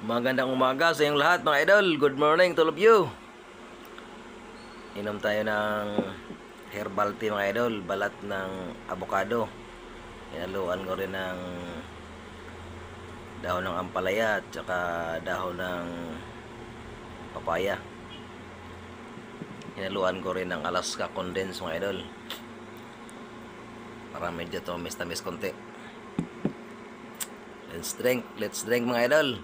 Magandang umaga sa inyong lahat mga idol. Good morning to all of you. Inom tayo ng herbal tea mga idol. Balat ng avocado. Hinaluan ko rin ng dahon ng ampalaya at saka dahon ng papaya. Hinaluan ko rin ng Alaska condense mga idol. Para medyo tamis-tamis konti. Let's drink mga idol.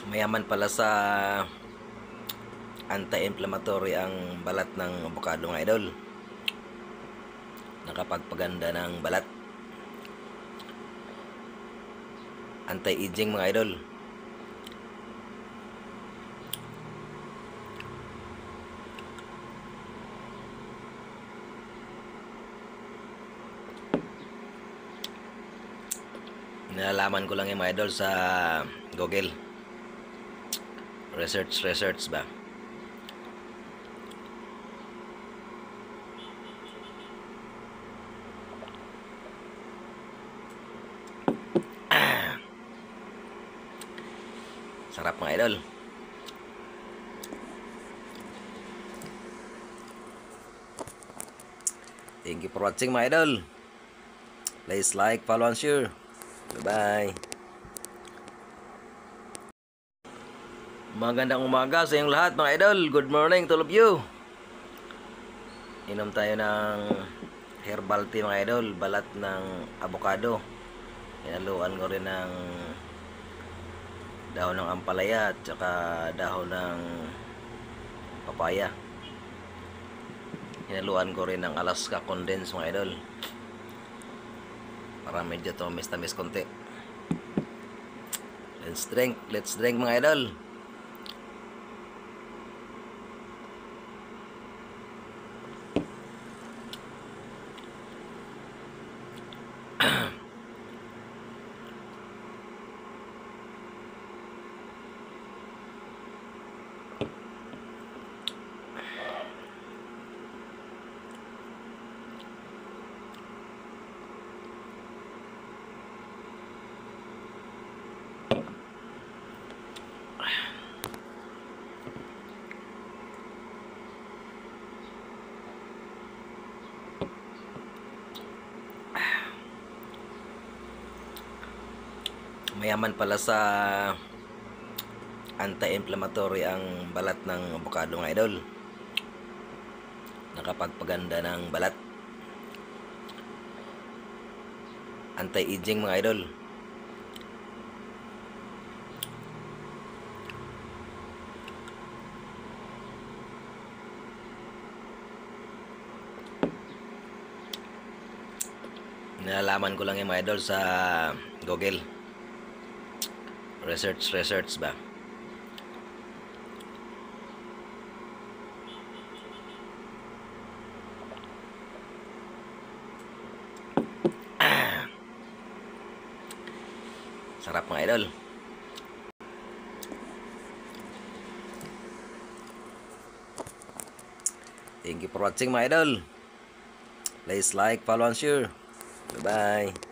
Mayaman pala sa anti-inflammatory ang balat ng avocado mga idol. Nakapagpaganda ng balat. Anti-aging mga idol. Nalalaman ko lang yung mga idol sa Google. Research ba? Sarap mga idol. Thank you for watching mga idol. Please like, follow, and share. Bye-bye. Magandang umaga sa inyong lahat mga idol. Good morning to all of you. Inom tayo ng herbal tea mga idol. Balat ng avocado. Hinaluan ko rin ng dahon ng ampalaya at saka dahon ng papaya. Hinaluan ko rin ng Alaska condense mga idol. Para medyo tamis-tamis konti. Let's drink mga idol. Mayaman pala sa anti-inflammatory ang balat ng avocado mga idol. Nakapagpaganda ng balat. Anti-aging mga idol. Nalalaman ko lang yung mga idol sa Google. Research ba? Sarap mga idol. Thank you for watching mga idol. Please like, follow, and share. Bye-bye.